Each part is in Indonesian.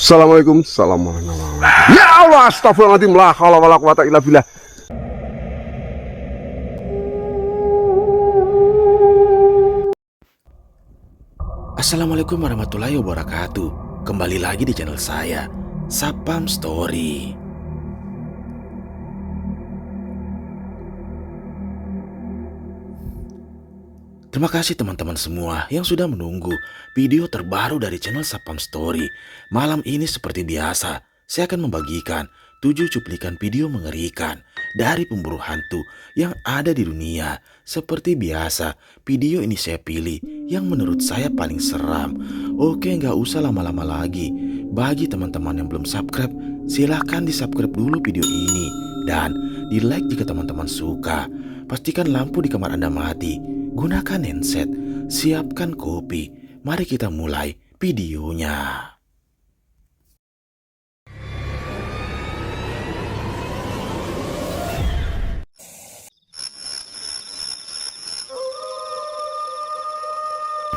Assalamualaikum, assalamualaikum. Ya Allah, astagfirullahaladzim, la haula wala quwata illa billah. Assalamualaikum warahmatullahi wabarakatuh. Kembali lagi di channel saya, Sapam Story. Terima kasih teman-teman semua yang sudah menunggu video terbaru dari channel Sapam Story. Malam ini seperti biasa, saya akan membagikan 7 cuplikan video mengerikan dari pemburu hantu yang ada di dunia. Seperti biasa, video ini saya pilih yang menurut saya paling seram. Oke, nggak usah lama-lama lagi. Bagi teman-teman yang belum subscribe, silahkan di subscribe dulu video ini. Dan di like jika teman-teman suka. Pastikan lampu di kamar Anda mati. Gunakan handset, siapkan kopi. Mari kita mulai videonya.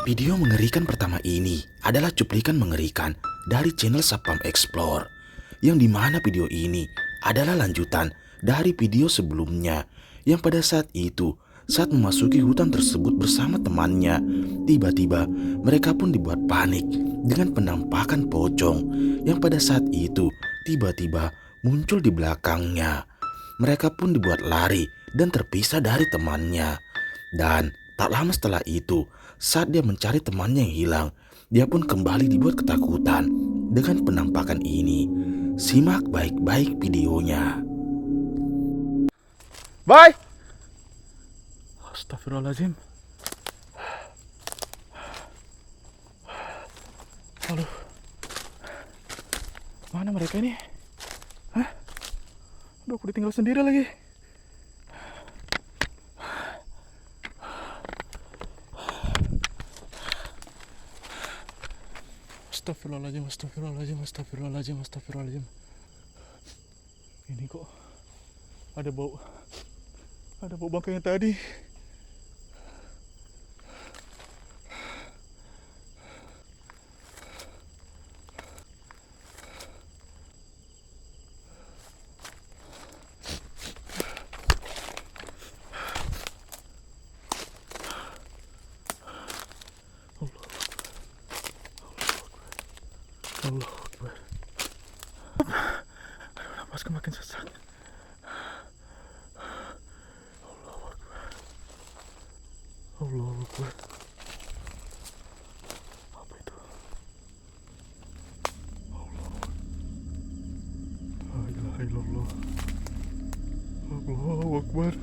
Video mengerikan pertama ini adalah cuplikan mengerikan dari channel Sapam Explore, yang dimana video ini adalah lanjutan dari video sebelumnya, yang pada saat itu saat memasuki hutan tersebut bersama temannya, tiba-tiba mereka pun dibuat panik dengan penampakan pocong yang pada saat itu tiba-tiba muncul di belakangnya. Mereka pun dibuat lari dan terpisah dari temannya. Dan tak lama setelah itu, saat dia mencari temannya yang hilang, dia pun kembali dibuat ketakutan dengan penampakan ini. Simak baik-baik videonya. Bye. Astagfirullahaladzim. Aduh, mana mereka ini? Hah? Aduh, aku ditinggal sendiri lagi. Astagfirullahaladzim, astagfirullahaladzim, astagfirullahaladzim, astagfirullahaladzim. Ini kok ada bau bangkai yang tadi. Allah Akbar. Napasku makin sesak. Allah Akbar. Apa itu? Allah. La ilaha illallah. Allahu Akbar.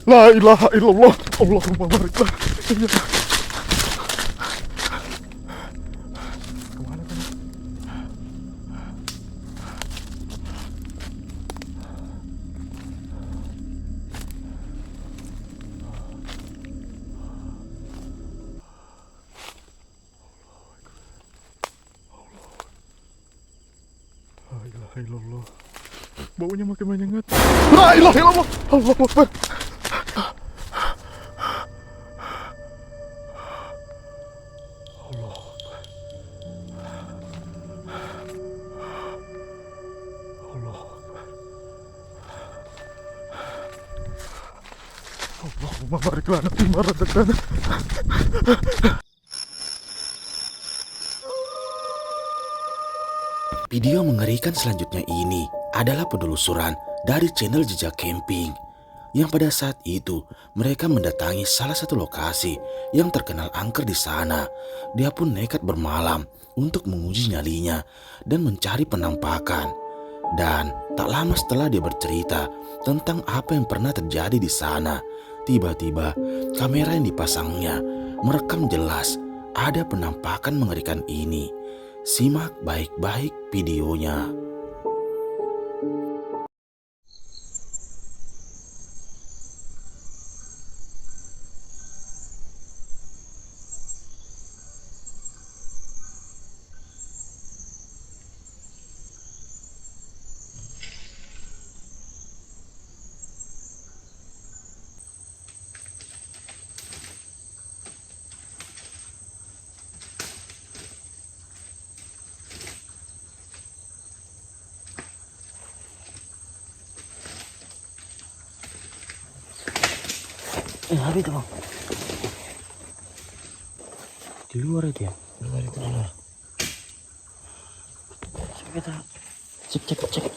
La ilaha illallah. Allahumma barik lah. Kemana tadi? La ilaha illallah. Baunya makin menyengat. La ilaha illallah. Allahu Akbar. Allah Akbar. Allah Akbar. Allahumma barik lana fima razaqtana. Video mengerikan selanjutnya ini adalah penelusuran dari channel Jejak Camping, yang pada saat itu mereka mendatangi salah satu lokasi yang terkenal angker di sana. Dia pun nekat bermalam untuk menguji nyalinya dan mencari penampakan. Dan tak lama setelah dia bercerita tentang apa yang pernah terjadi di sana, tiba-tiba kamera yang dipasangnya merekam jelas ada penampakan mengerikan ini. Simak baik-baik videonya. Ada itu bang. Di luar itu ya. Di luar itu di luar. Coba kita cek.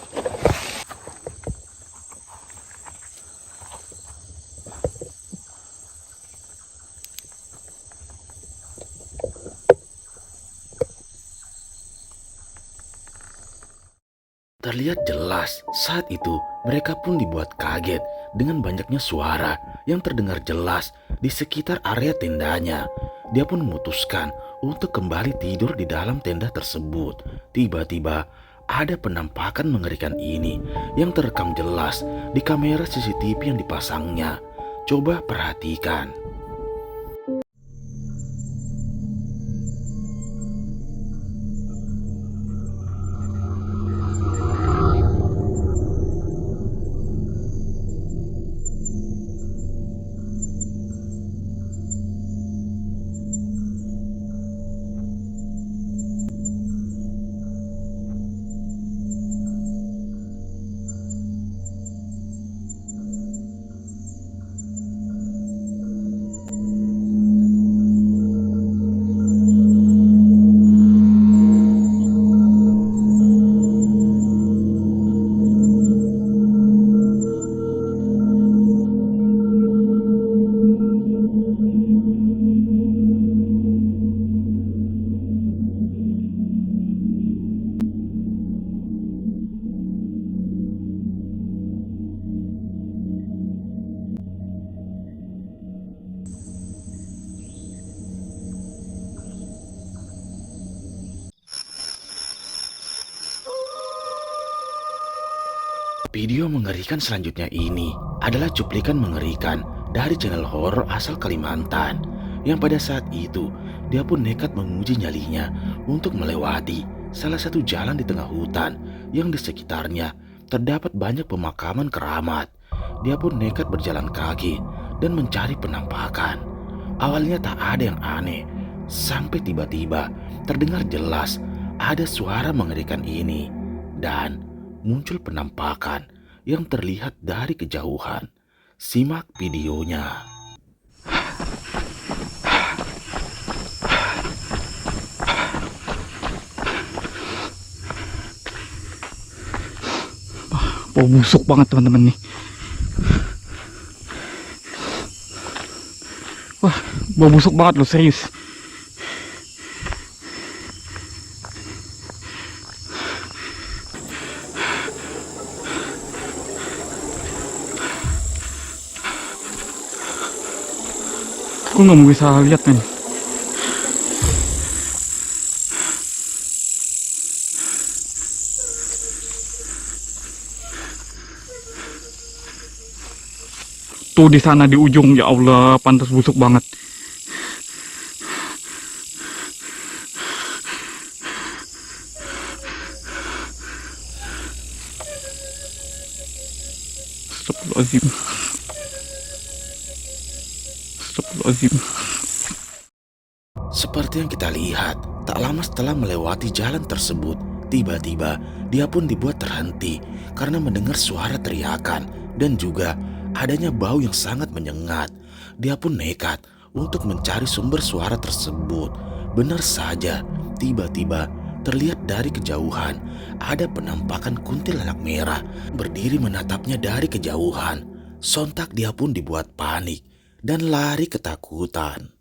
Terlihat jelas saat itu mereka pun dibuat kaget dengan banyaknya suara yang terdengar jelas di sekitar area tendanya. Dia pun memutuskan untuk kembali tidur di dalam tenda tersebut. Tiba-tiba ada penampakan mengerikan ini yang terekam jelas di kamera CCTV yang dipasangnya. Coba perhatikan. Video mengerikan selanjutnya ini adalah cuplikan mengerikan dari channel horor asal Kalimantan yang pada saat itu dia pun nekat menguji nyalinya untuk melewati salah satu jalan di tengah hutan yang di sekitarnya terdapat banyak pemakaman keramat. Dia pun nekat berjalan kaki dan mencari penampakan. Awalnya tak ada yang aneh, sampai tiba-tiba terdengar jelas ada suara mengerikan ini dan muncul penampakan yang terlihat dari kejauhan. Simak videonya. Bau busuk banget teman-teman nih. Wah, bau busuk banget loh, serius. Aku nggak mau bisa lihat men. Tuh di sana di ujung, ya Allah, pantas busuk banget. Astagfirullahaladzim. Astagfirullahaladzim. Seperti yang kita lihat, tak lama setelah melewati jalan tersebut, tiba-tiba dia pun dibuat terhenti karena mendengar suara teriakan dan juga adanya bau yang sangat menyengat. Dia pun nekat untuk mencari sumber suara tersebut. Benar saja, tiba-tiba terlihat dari kejauhan ada penampakan kuntilanak merah berdiri menatapnya dari kejauhan. Sontak dia pun dibuat panik dan lari ketakutan.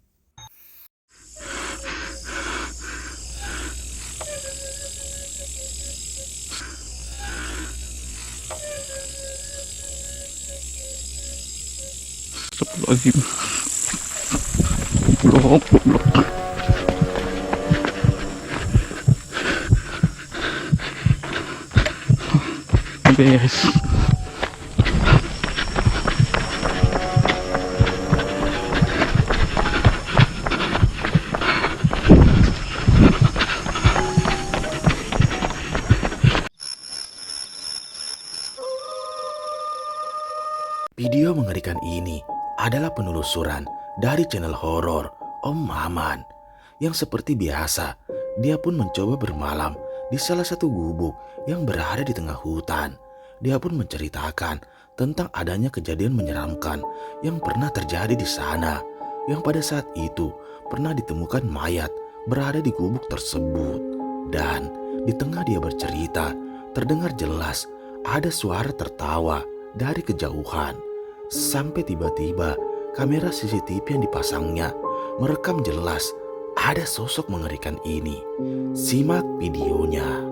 Astagfirullahaladzim. Goblok. Beres. Video mengerikan ini adalah penelusuran dari channel horor Om Maman yang seperti biasa dia pun mencoba bermalam di salah satu gubuk yang berada di tengah hutan. Dia pun menceritakan tentang adanya kejadian menyeramkan yang pernah terjadi di sana, yang pada saat itu pernah ditemukan mayat berada di gubuk tersebut. Dan di tengah dia bercerita, terdengar jelas ada suara tertawa dari kejauhan. Sampai tiba-tiba kamera CCTV yang dipasangnya merekam jelas ada sosok mengerikan ini. Simak videonya.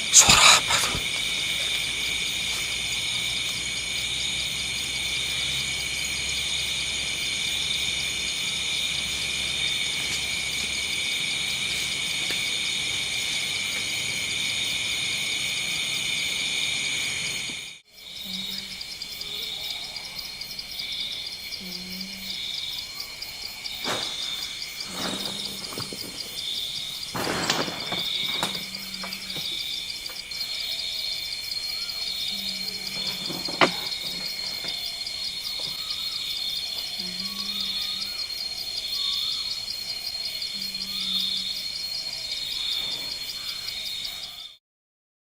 Suara apa tuh?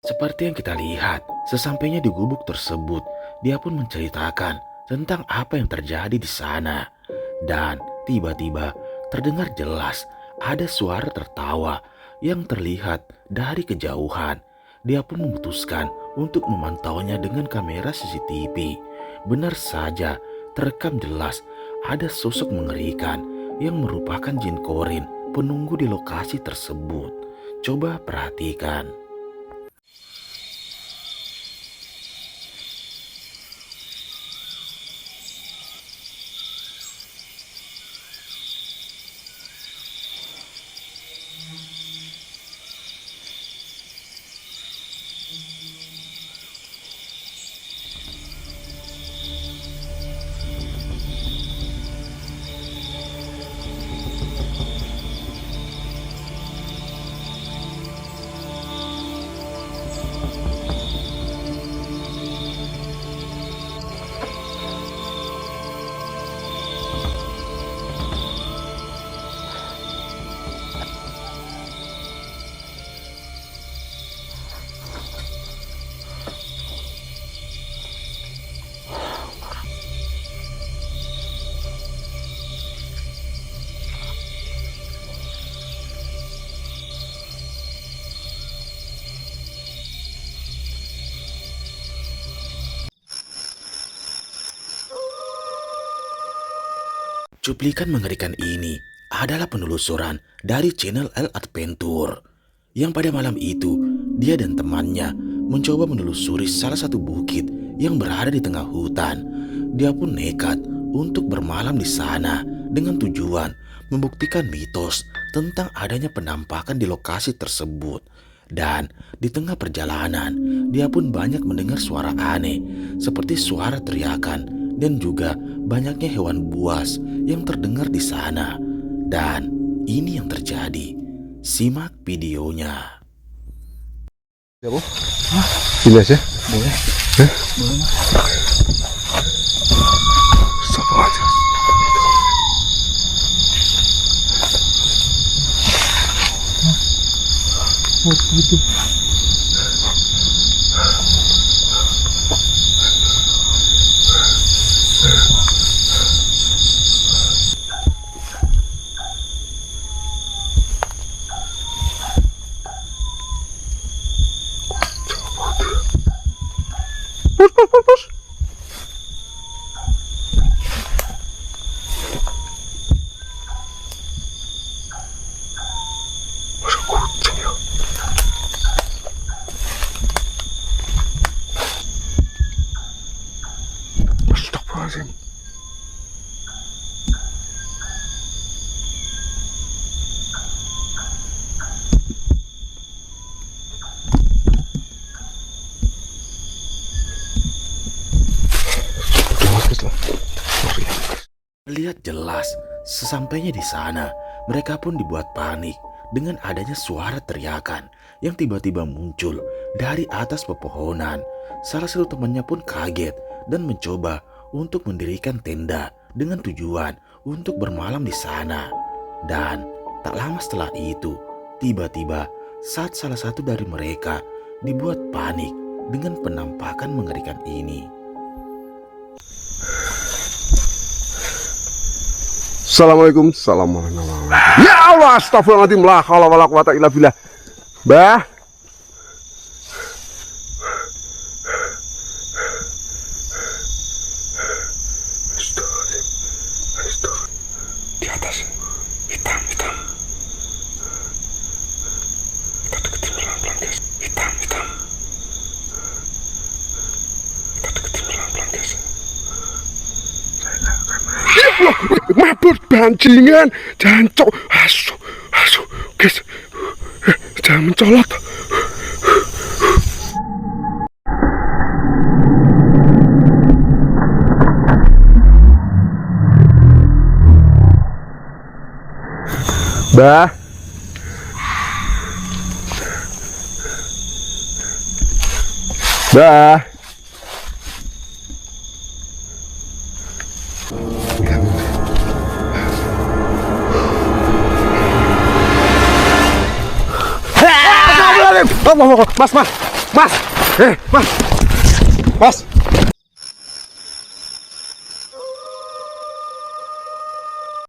Seperti yang kita lihat, sesampainya di gubuk tersebut, dia pun menceritakan tentang apa yang terjadi di sana. Dan tiba-tiba terdengar jelas ada suara tertawa yang terlihat dari kejauhan. Dia pun memutuskan untuk memantaunya dengan kamera CCTV. Benar saja, terekam jelas ada sosok mengerikan yang merupakan jin korin penunggu di lokasi tersebut. Coba perhatikan. Cuplikan mengerikan ini adalah penelusuran dari channel El Adventure, yang pada malam itu dia dan temannya mencoba menelusuri salah satu bukit yang berada di tengah hutan. Dia pun nekat untuk bermalam di sana dengan tujuan membuktikan mitos tentang adanya penampakan di lokasi tersebut. Dan di tengah perjalanan, dia pun banyak mendengar suara aneh seperti suara teriakan dan juga banyaknya hewan buas yang terdengar di sana. Dan ini yang terjadi. Simak videonya. Ya, Bu? Sini aja. Boleh. Boleh, Mas. Sabar aja. Oh, gitu. Pus. Masa kucing ya? Astagfirullahaladzim. Melihat jelas, sesampainya di sana, mereka pun dibuat panik dengan adanya suara teriakan yang tiba-tiba muncul dari atas pepohonan. Salah satu temannya pun kaget dan mencoba untuk mendirikan tenda dengan tujuan untuk bermalam di sana. Dan tak lama setelah itu, tiba-tiba saat salah satu dari mereka dibuat panik dengan penampakan mengerikan ini. Assalamualaikum, assalamualaikum. Ya Allah, astagfirullahaladzim, la haula wala quwata illa billah. Bah, di atas hitam. Kita deketin pelan-pelan, guys. Hitam. Kita deketin pelan-pelan, guys. Ya Allah, mabur bancingan, jancok, asu, guys, jangan mencolot. Bah, Mas.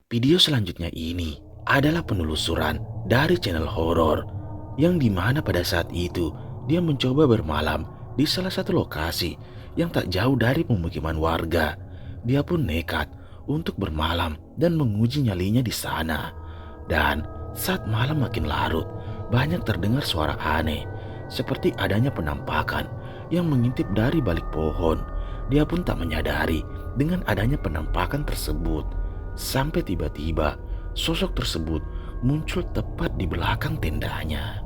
Video selanjutnya ini adalah penelusuran dari channel horor yang dimana pada saat itu dia mencoba bermalam di salah satu lokasi yang tak jauh dari pemukiman warga. Dia pun nekat untuk bermalam dan menguji nyalinya di sana. Dan saat malam makin larut, banyak terdengar suara aneh seperti adanya penampakan yang mengintip dari balik pohon. Dia pun tak menyadari dengan adanya penampakan tersebut sampai tiba-tiba sosok tersebut muncul tepat di belakang tendanya.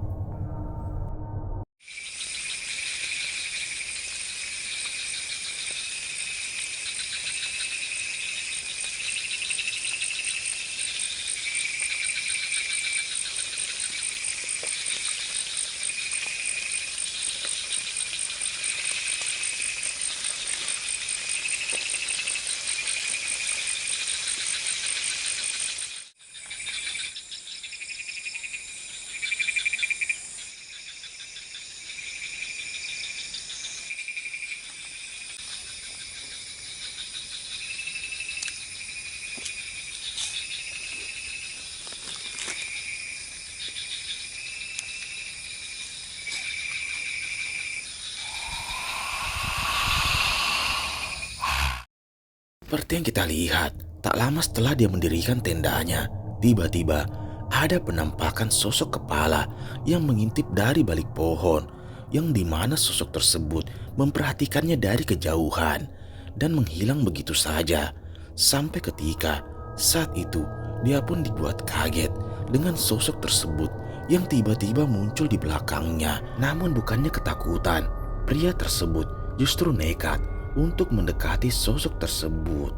Seperti yang kita lihat, tak lama setelah dia mendirikan tendanya, tiba-tiba ada penampakan sosok kepala yang mengintip dari balik pohon, yang dimana sosok tersebut memperhatikannya dari kejauhan dan menghilang begitu saja. Sampai ketika saat itu dia pun dibuat kaget dengan sosok tersebut yang tiba-tiba muncul di belakangnya. Namun bukannya ketakutan, pria tersebut justru nekat untuk mendekati sosok tersebut.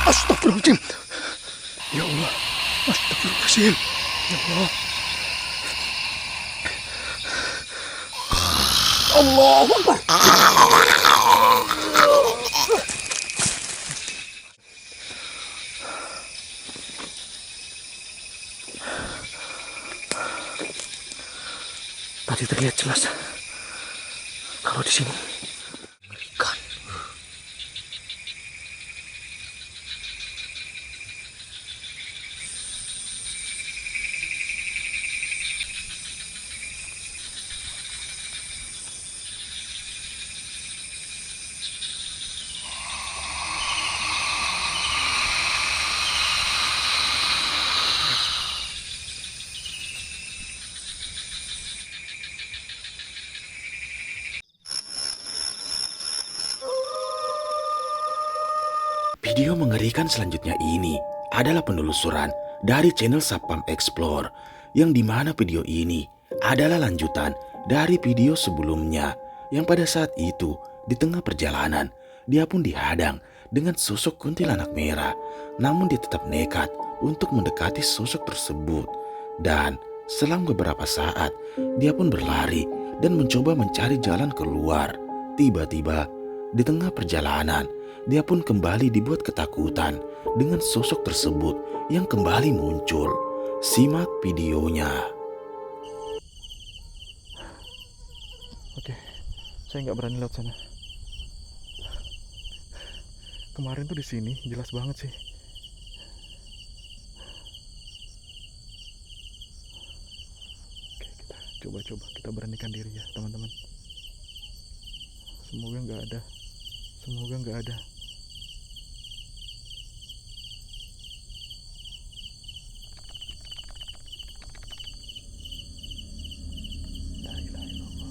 Astagfirullahaladzim. Ya Allah, astagfirullahaladzim. Ya Allah. Allahu Akbar. Tadi terlihat jelas kalau di sini mengerikan. Video mengerikan selanjutnya ini adalah penelusuran dari channel Sapam Explore, yang dimana video ini adalah lanjutan dari video sebelumnya, yang pada saat itu di tengah perjalanan dia pun dihadang dengan sosok kuntilanak merah. Namun dia tetap nekat untuk mendekati sosok tersebut. Dan selang beberapa saat, dia pun berlari dan mencoba mencari jalan keluar. Tiba-tiba, di tengah perjalanan, dia pun kembali dibuat ketakutan dengan sosok tersebut yang kembali muncul. Simak videonya. Oke, saya nggak berani lewat sana. Kemarin tuh di sini jelas banget sih. Oke, kita coba kita beranikan diri ya, teman-teman. Semoga nggak ada. Semoga nggak ada. La ilaha illallah.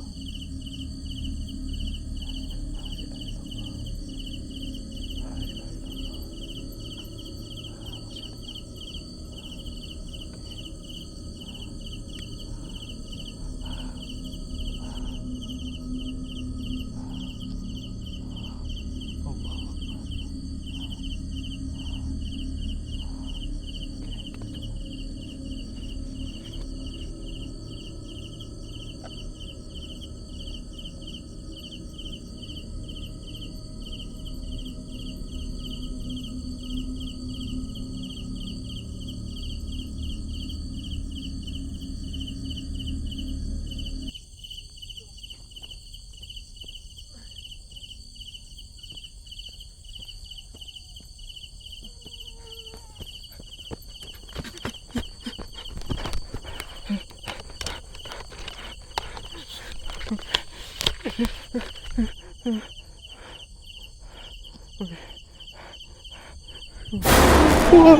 Oke. Wah,